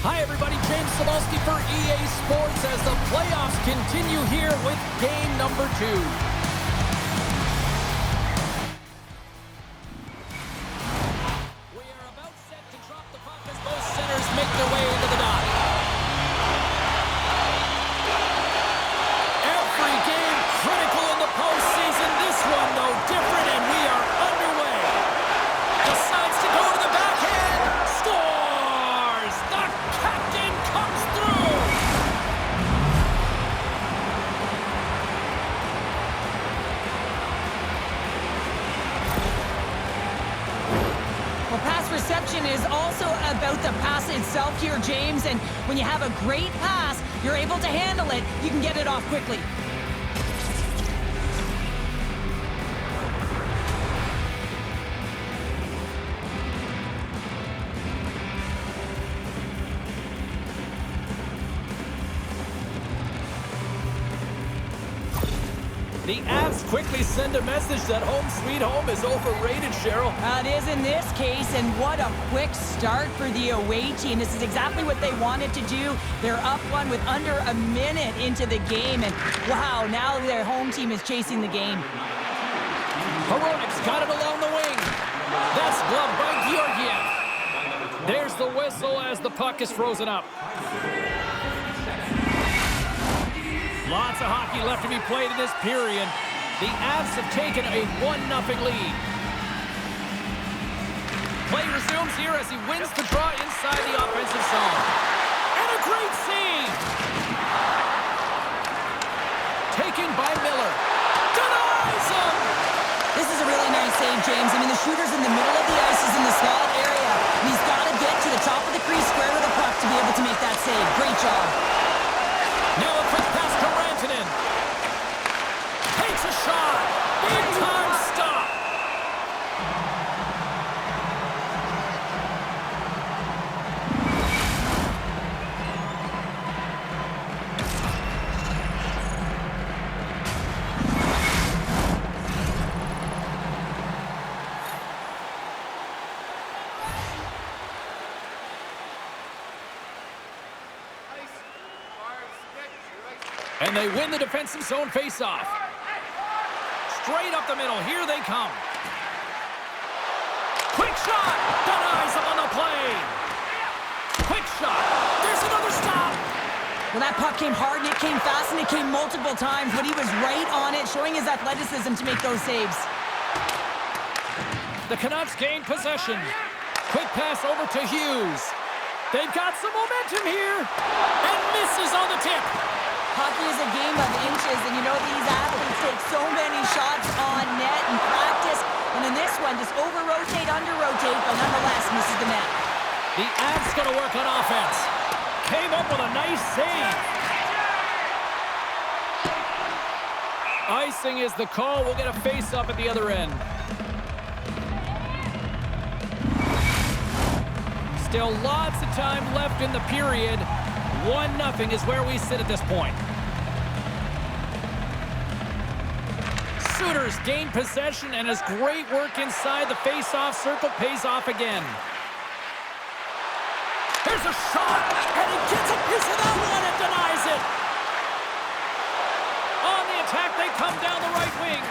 Hi everybody, James Cebulski for EA Sports as the playoffs continue here with game number 2. Make their way into the dot. Every game critical in the postseason. This one, no different, and we are underway. Decides to go to the backhand. Scores! The captain comes through. Well, pass reception is also about the pass itself here, James, and when you have a great pass, you're able to handle it, you can get it off quickly. The Avs quickly send a message that home sweet home is overrated, Cheryl. It is in this case, and what a quick start for the away team. This is exactly what they wanted to do. They're up one with under a minute into the game, and wow, now their home team is chasing the game. Hronik's got it along the wing. That's gloved by Georgiev. There's the whistle as the puck is frozen up. Lots of hockey left to be played in this period. The Avs have taken a 1-0 lead. Play resumes here as he wins the draw inside the offensive zone. And a great save! Taken by Miller. Denies him! This is a really nice save, James. I mean, the shooter's in the middle of the ice. He's in the slot area. And he's got to get to the top of the crease square with the puck to be able to make that save. Great job. Now a quick pass to Rantanen. Takes a shot. Big time stop. And they win the defensive zone faceoff. Straight up the middle. Here they come. Quick shot. Denies him on the play. Quick shot. There's another stop. Well, that puck came hard, and it came fast, and it came multiple times, but he was right on it, showing his athleticism to make those saves. The Canucks gain possession. Quick pass over to Hughes. They've got some momentum here. And misses on the tip. Hockey is a game of inches, and you know these athletes take so many shots on net in practice, and in this one, just over-rotate, under-rotate, but nonetheless misses the net. The Avs going to work on offense. Came up with a nice save. Icing is the call. We'll get a face-up at the other end. Still lots of time left in the period. 1-0 is where we sit at this point. Sooners gain possession, and his great work inside the face-off circle pays off again. Here's a shot, and he gets a piece of that one and denies it. On the attack, they come down the right wing.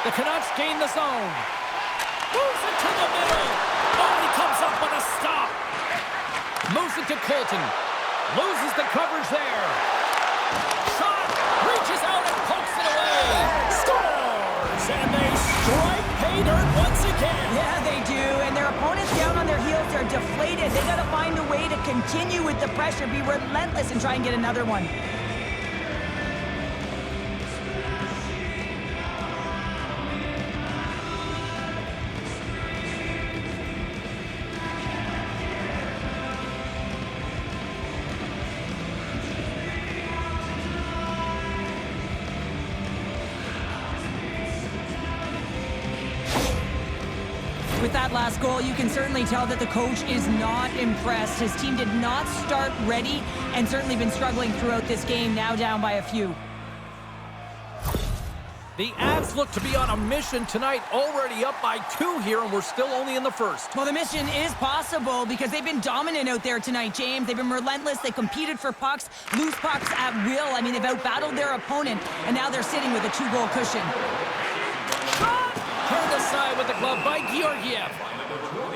The Canucks gain the zone. Moves it to the middle. Oh, he comes up with a stop. Moves it to Colton. Loses the coverage there. Shot. Reaches out and pokes it away. Scores! And they strike pay dirt once again. Yeah, they do. And their opponents down on their heels are deflated. They got to find a way to continue with the pressure, be relentless, and try and get another one. With that last goal, you can certainly tell that the coach is not impressed. His team did not start ready and certainly been struggling throughout this game, now down by a few. The Avs look to be on a mission tonight, already up by 2 here, and we're still only in the first. Well, the mission is possible because they've been dominant out there tonight, James. They've been relentless. They competed for pucks, loose pucks at will. I mean, they've outbattled their opponent, and now they're sitting with a 2-goal cushion. Turned aside with the glove by Georgiev.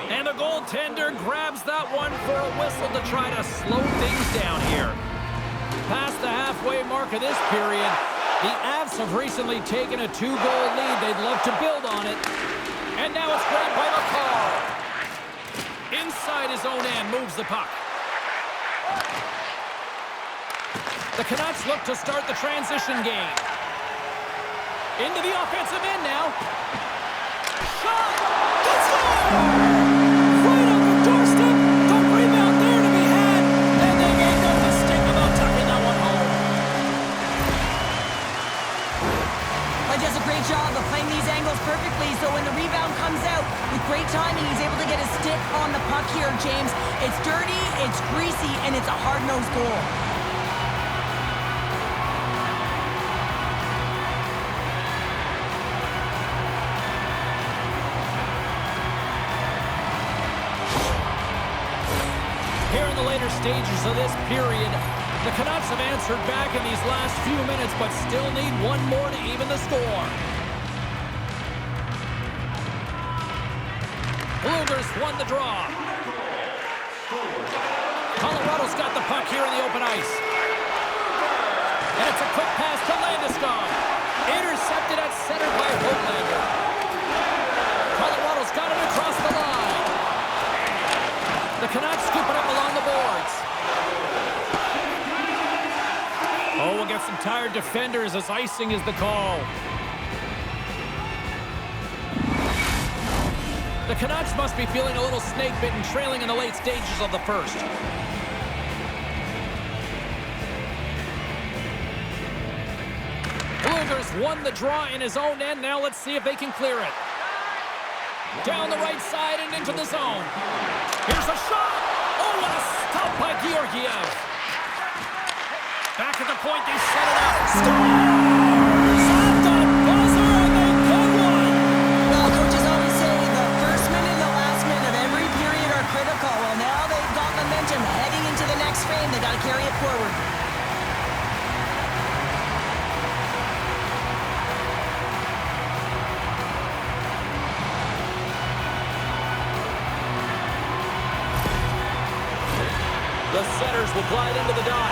And the goaltender grabs that one for a whistle to try to slow things down here. Past the halfway mark of this period, the Avs have recently taken a 2-goal lead. They'd love to build on it. And now it's grabbed by McCall. Inside his own end, moves the puck. The Canucks look to start the transition game. Into the offensive end now. Shot! Good score! Right on the doorstep. The rebound there to be had. And they made no mistake about tucking that one home. He does a great job of playing these angles perfectly, so when the rebound comes out, with great timing, he's able to get his stick on the puck here, James. It's dirty, it's greasy, and it's a hard-nosed goal. Here in the later stages of this period, the Canucks have answered back in these last few minutes, but still need one more to even the score. Bluegers won the draw. Colorado's got the puck here in the open ice. And it's a quick pass to Landeskog. Intercepted at center by Hoglander. Colorado's got it across the line. The Canucks scoop it up along the boards. Oh, we'll get some tired defenders as icing is the call. The Canucks must be feeling a little snake-bitten, trailing in the late stages of the first. Bluegers won the draw in his own end. Now let's see if they can clear it. Down the right side and into the zone. Here's a shot. Oh, what a stop by Georgiev. Back at the point, they set it up. Scores! At the buzzer, and they get one! Well, coaches always say the first minute and the last minute of every period are critical. Well, now they've got momentum heading into the next frame. They got to carry it forward. The setters will glide into the dot.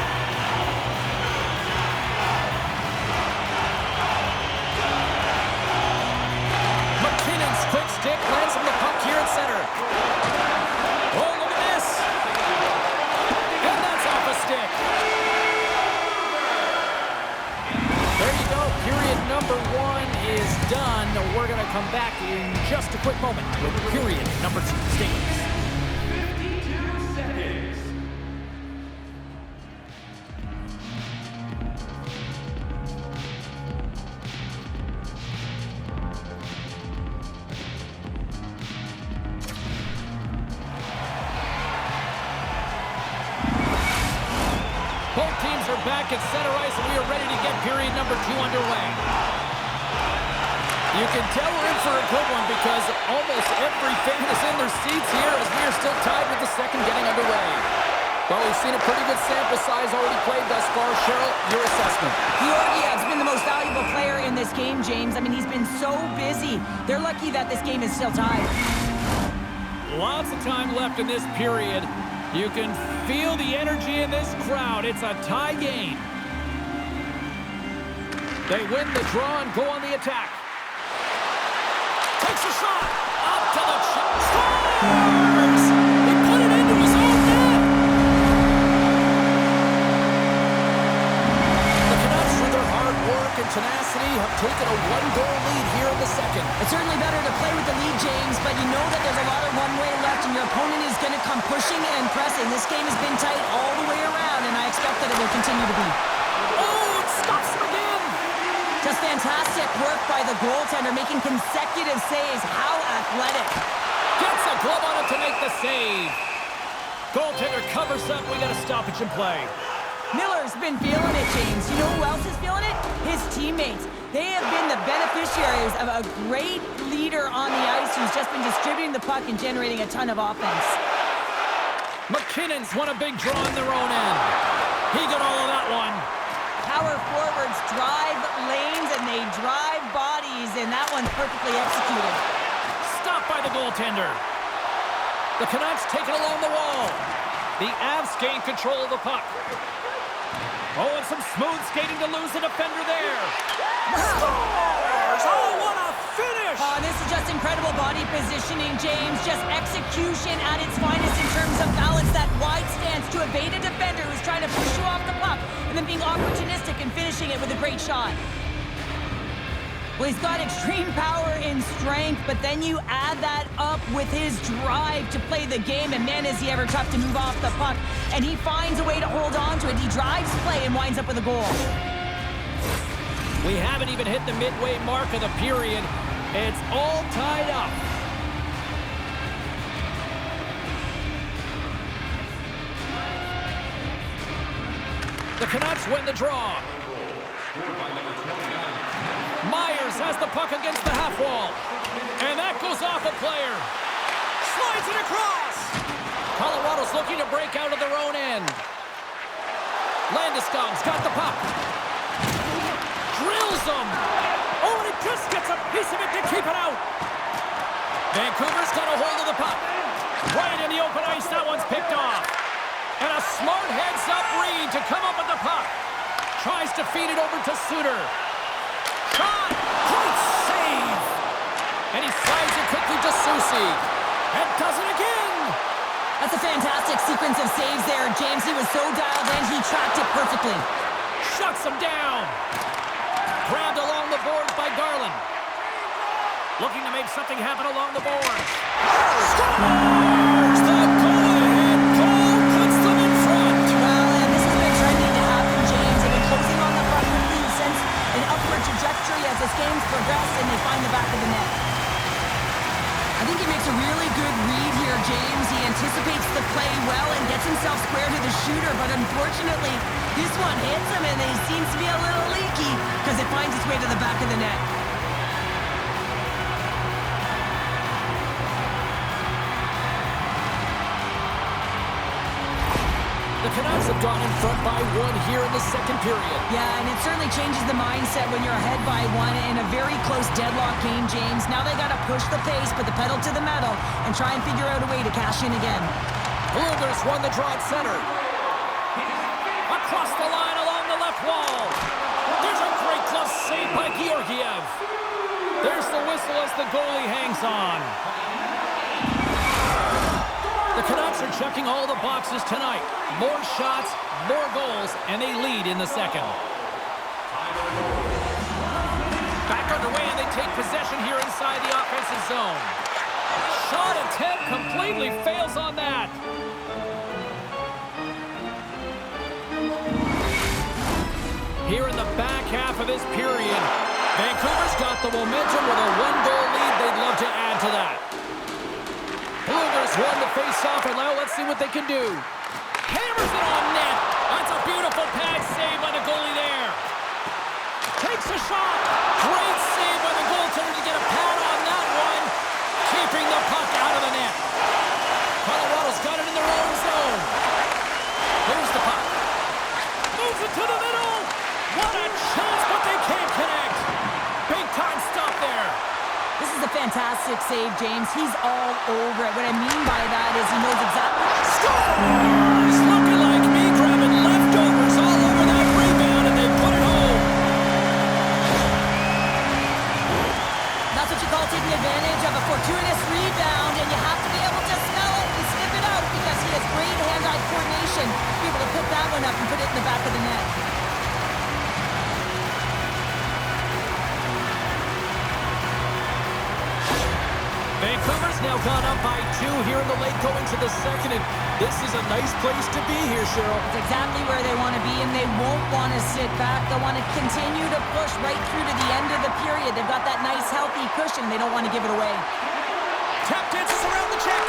McKinnon's quick stick lands him the puck here at center. Oh, look at this. And that's off a stick. There you go. Period number 1 is done. We're going to come back in just a quick moment with period number 2. Stay with us. Both teams are back at center ice, and we are ready to get period number 2 underway. You can tell we're in for a good one because almost every fan is in their seats here as we are still tied with the second getting underway. Well, we've seen a pretty good sample size already played thus far. Cheryl, your assessment. Georgiev's been the most valuable player in this game, James. I mean, he's been so busy. They're lucky that this game is still tied. Lots of time left in this period. You can feel the energy in this crowd. It's a tie game. They win the draw and go on the attack. Takes a shot. Up to the chip. Scores! He put it into his own net. The Canucks, with their hard work and tenacity, have taken a 1-goal lead here in the second. It's certainly better to play with the lead, James, but you know that there's a lot of one-way left, and your opponent is going to come pushing and pressing. This game has been tight all the way around, and I expect that it will continue to be. Oh, it stops him again. Just fantastic work by the goaltender, making consecutive saves. How athletic. Gets a glove on it to make the save. Goaltender covers up. We got a stoppage in play. Miller's been feeling it, James. You know who else is feeling it? His teammates. They have been the beneficiaries of a great leader on the ice who's just been distributing the puck and generating a ton of offense. McKinnon's won a big draw in their own end. He got all of that one. Power forwards drive lanes and they drive bodies, and that one's perfectly executed. Stopped by the goaltender. The Canucks take it along the wall. The Avs gain control of the puck. Oh, and some smooth skating to lose the defender there. Scores! Oh, what a finish! Oh, this is just incredible body positioning, James. Just execution at its finest in terms of balance. That wide stance to evade a defender who's trying to push you off the puck, and then being opportunistic and finishing it with a great shot. Well, he's got extreme power and strength, but then you add that up with his drive to play the game, and man, is he ever tough to move off the puck. And he finds a way to hold on to it. He drives play and winds up with a goal. We haven't even hit the midway mark of the period. It's all tied up. The Canucks win the draw. Myers has the puck against the half wall. And that goes off a player. Slides it across. Colorado's looking to break out of their own end. Landeskog's got the puck. Drills them. Oh, and he just gets a piece of it to keep it out. Vancouver's got a hold of the puck. Right in the open ice, that one's picked off. And a smart heads-up read to come up with the puck. Tries to feed it over to Suter. Shot! Great save! And he slides it quickly to Soucy. And does it again! That's a fantastic sequence of saves there, James. He was so dialed in, he tracked it perfectly. Shuts him down. Grabbed along the boards by Garland. Looking to make something happen along the boards. Scores! The go-ahead goal puts them in front. Well, and this has been trending to happen, James. They've been closing on the puck with the sense an upward trajectory as this game's progressed, and they find the back of the net. I think he makes a really good read here, James. He anticipates the play well and gets himself square to the shooter, but unfortunately, this one hits him, and he seems to be a little leaky because it finds its way to the back of the net. The Canucks have gone in front by one here in the second period. Yeah, and it certainly changes the mindset when you're ahead by one in a very close deadlock game, James. Now they got to push the pace, put the pedal to the metal, and try and figure out a way to cash in again. Blueger's won the draw at center. Across the line along the left wall. There's a great glove save by Georgiev. There's the whistle as the goalie hangs on. The Canucks are checking all the boxes tonight. More shots, more goals, and they lead in the second. Back underway, and they take possession here inside the offensive zone. Shot attempt completely fails on that. Here in the back half of this period, Vancouver's got the momentum with a one-goal lead. They'd love to add to that. Blueger's won the face-off, and now let's see what they can do. Hammers it on net. That's a beautiful pad save by the goalie there. Takes a shot. Great save by the goaltender to get a pad on that one. Keeping the puck out of the net. Colorado's got it in their own zone. Here's the puck. Moves it to the middle. What a chance, but they can't connect. Big time stop there. This is a fantastic save, James. He's all over it. What I mean by that is he knows exactly... Scores! Looking like me, grabbing leftovers all over that rebound, and they put it home. That's what you call taking advantage of a fortuitous rebound, and you have to be able to smell it and sniff it out because he has great hand-eye coordination to be able to pick that one up and put it in the back of the net. Vancouver's now gone up by 2 here in the late going to the second, and this is a nice place to be here, Cheryl. It's exactly where they want to be, and they won't want to sit back. They'll want to continue to push right through to the end of the period. They've got that nice, healthy cushion. They don't want to give it away. Tap dances around the check.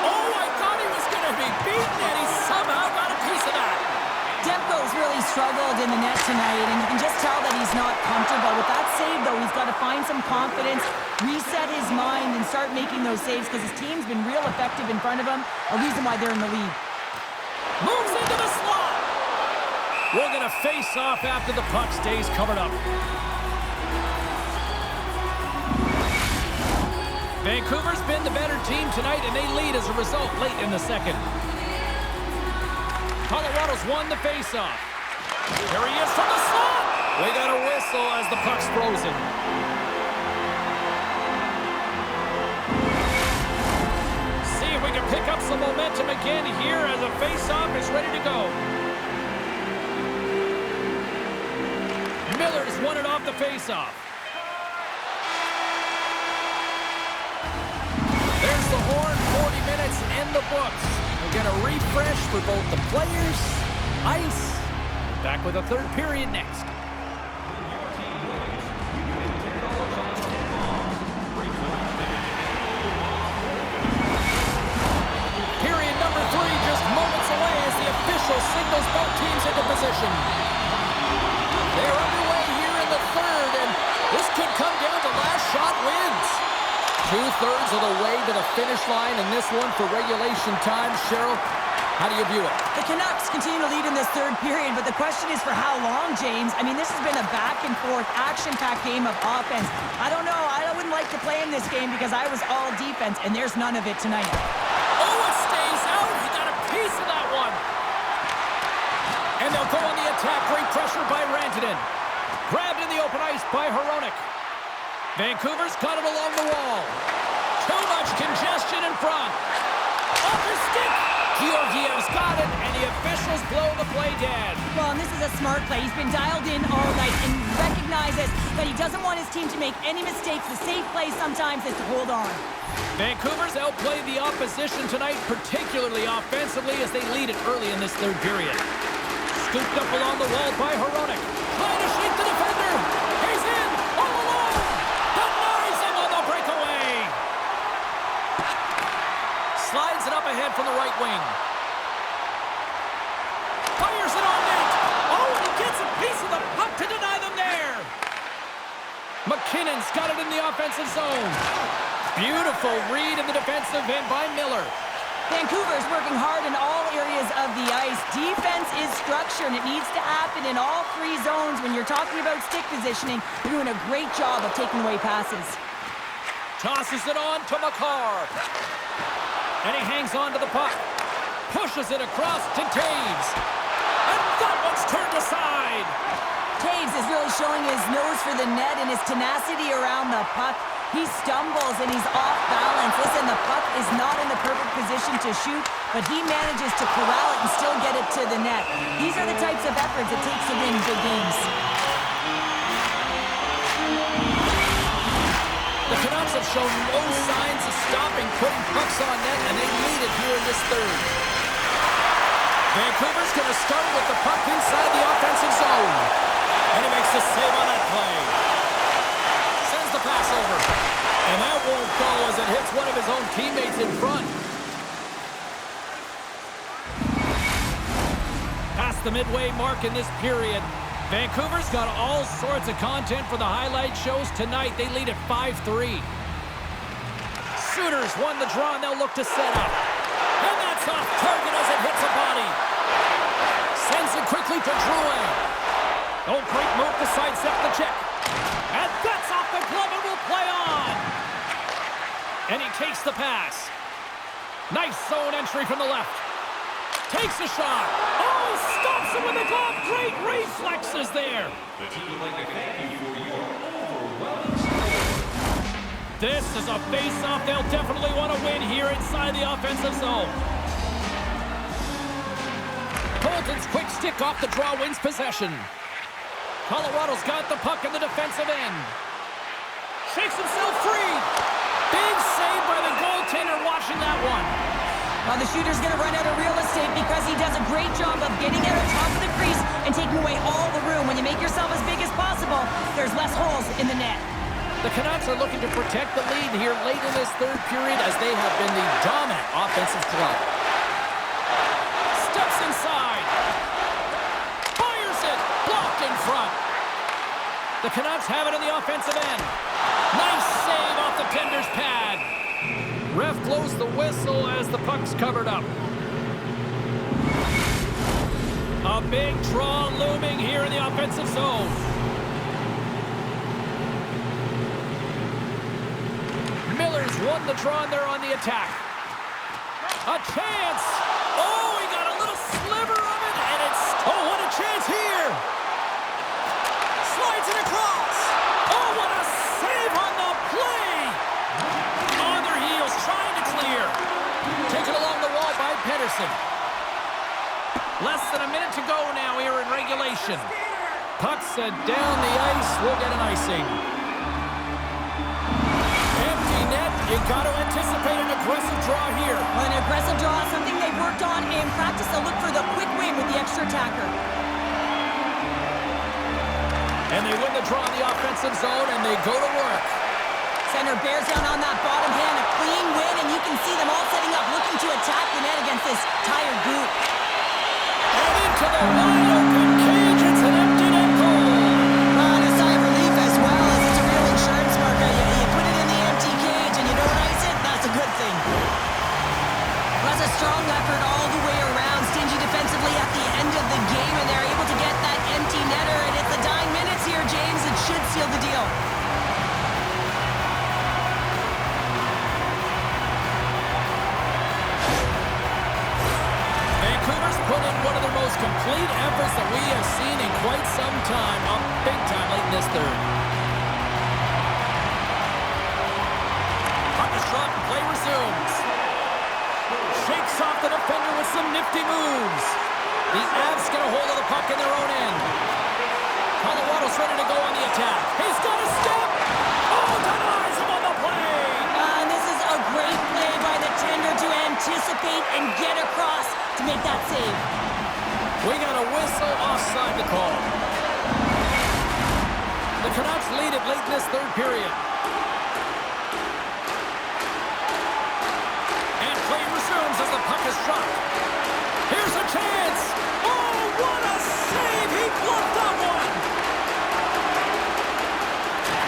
Oh, I thought he was going to be beaten, and he somehow got a piece of that. Demko's really struggled in the net tonight, and you can just tell that he's not comfortable. With that save, though, he's got to find some confidence, reset his mind, and start making those saves because his team's been real effective in front of him, a reason why they're in the lead. Moves into the slot. We're going to face off after the puck stays covered up. Vancouver's been the better team tonight, and they lead as a result late in the second. Colorado's won the faceoff. Here he is from the slot. We got a whistle as the puck's frozen. See if we can pick up some momentum again here as a faceoff is ready to go. Miller's won it off the faceoff. There's the horn. 40 minutes in the books. We'll get a refresh for both the players, ice. Back with a third period next. Period number 3 just moments away as the official signals both teams into position. They're underway here in the third, and this could come down to last shot wins. 2/3 of the way to the finish line in this one for regulation time. Cheryl, how do you view it? The Canucks continue to lead in this third period, but the question is for how long, James? I mean, this has been a back-and-forth, action-packed game of offense. I don't know. I wouldn't like to play in this game because I was all defense, and there's none of it tonight. Oh, it stays out. He got a piece of that one. And they'll go on the attack. Great pressure by Rantanen. Grabbed in the open ice by Hronek. Vancouver's got it along the wall. Too much congestion in front. Off his stick. Georgiev's got it, and the officials blow the play dead. Well, and this is a smart play. He's been dialed in all night and recognizes that he doesn't want his team to make any mistakes. The safe play sometimes is to hold on. Vancouver's outplayed the opposition tonight, particularly offensively, as they lead it early in this third period. Scooped up along the wall by Hronek. Trying to shake the defender. He's in. All alone. Denies him on the breakaway. Slides it up ahead from the right wing. Fires it on net. Oh, and he gets a piece of the puck to deny them there. McKinnon's got it in the offensive zone. Beautiful read in the defensive end by Miller. Vancouver is working hard in all areas of the ice. Defense is structure, and it needs to happen in all 3 zones. When you're talking about stick positioning, you're doing a great job of taking away passes. Tosses it on to Makar. And he hangs on to the puck. Pushes it across to Taves. And that one's turned aside. Taves is really showing his nose for the net and his tenacity around the puck. He stumbles and he's off balance. Listen, the puck is not in the perfect position to shoot, but he manages to corral it and still get it to the net. These are the types of efforts it takes to win big games. The Canucks have shown no signs of stopping putting pucks on net, and they lead it here in this third. Vancouver's going to start with the puck inside the offensive zone. And he makes the save on that play. Sends the pass over. And that won't go as it hits one of his own teammates in front. Past the midway mark in this period. Vancouver's got all sorts of content for the highlight shows tonight. They lead at 5-3. Sooners won the draw, and they'll look to set up. And that's off target as it hits a body. Sends it quickly to Drouin. Oh, great move to sidestep the check. And that's off the glove and will play on. And he takes the pass. Nice zone entry from the left. Takes a shot. Oh, he stops it with the glove. Great reflexes there. This is a face-off they'll definitely want to win here inside the offensive zone. Colton's quick stick off the draw wins possession. Colorado's got the puck in the defensive end. Shakes himself free. Big save by the goaltender watching that one. Well, the shooter's going to run out of real estate because he does a great job of getting out on top of the crease and taking away all the room. When you make yourself as big as possible, there's less holes in the net. The Canucks are looking to protect the lead here late in this third period as they have been the dominant offensive club. Steps inside. The Canucks have it in the offensive end. Nice save off the tender's pad. Ref blows the whistle as the puck's covered up. A big draw looming here in the offensive zone. Miller's won the draw and they're on the attack. A chance! Oh, he got a little sliver of it, and it's... Oh, what a chance here! Slides it across! Oh, what a save on the play! On their heels, trying to clear. Taken along the wall by Pedersen. Less than a minute to go now here in regulation. Puck's down the ice. We'll get an icing. Empty net. You got to anticipate an aggressive draw here. Well, an aggressive draw is something they've worked on in practice. They'll look for the quick win with the extra attacker. And they win the draw in the offensive zone, and they go to work. Center bears down on that bottom hand. A clean win, and you can see them all setting up, looking to attack the net against this tired group. And into the wide open cage. It's an empty net goal. And a sigh of relief as well, as it's a real insurance marker. You put it in the empty cage and you don't ice it, that's a good thing. That's a strong effort all the way around. Stingy defensively at the end of the game, and they're able to get that empty netter. And it's the dying minutes here, James. It should seal the deal. Vancouver's put in one of the most complete efforts that we have seen in quite some time. Up big time late in this third. Puck is dropped and play resumes. Shakes off the defender with some nifty moves. The Avs get a hold of the puck in their own end. Colorado's ready to go on the attack. He's got a step. Oh, denies him on the play. And this is a great play by the tender to anticipate and get across to make that save. We got a whistle offside the call. The Canucks lead it late in this third period. And play resumes as the puck is dropped. Here's a chance. Oh, what a save. He bluffed that one.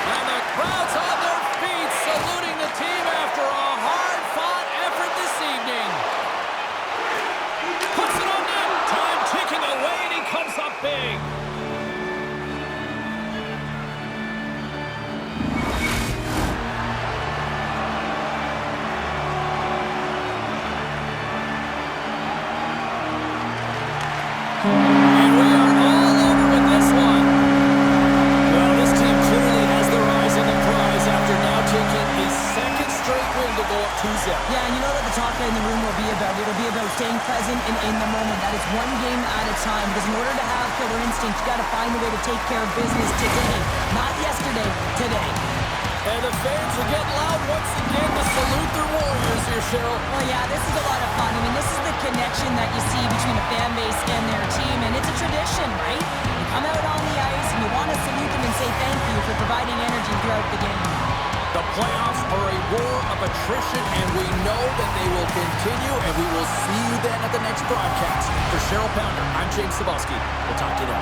And the crowd's on their feet saluting the team after a hard-fought effort this evening. Puts it on net. Time ticking away, and he comes up big. And we are all over with this one. Well, this team clearly has their eyes on the prize after now taking a second straight win to go up 2-0. Yeah, and you know what the talk in the room will be about. It'll be about staying present and in the moment. That is one game at a time. Because in order to have killer instinct, you got to find a way to take care of business today. Not yesterday, today. And the fans are getting loud once again to salute their Warriors here, Cheryl. Well, yeah, this is a lot of fun. I mean, this is the connection that you see between a fan base and their team, and it's a tradition, right? You come out on the ice, and you want to salute them and say thank you for providing energy throughout the game. The playoffs are a war of attrition, and we know that they will continue, and we will see you then at the next broadcast. For Cheryl Pounder, I'm James Cebulski. We'll talk to you then.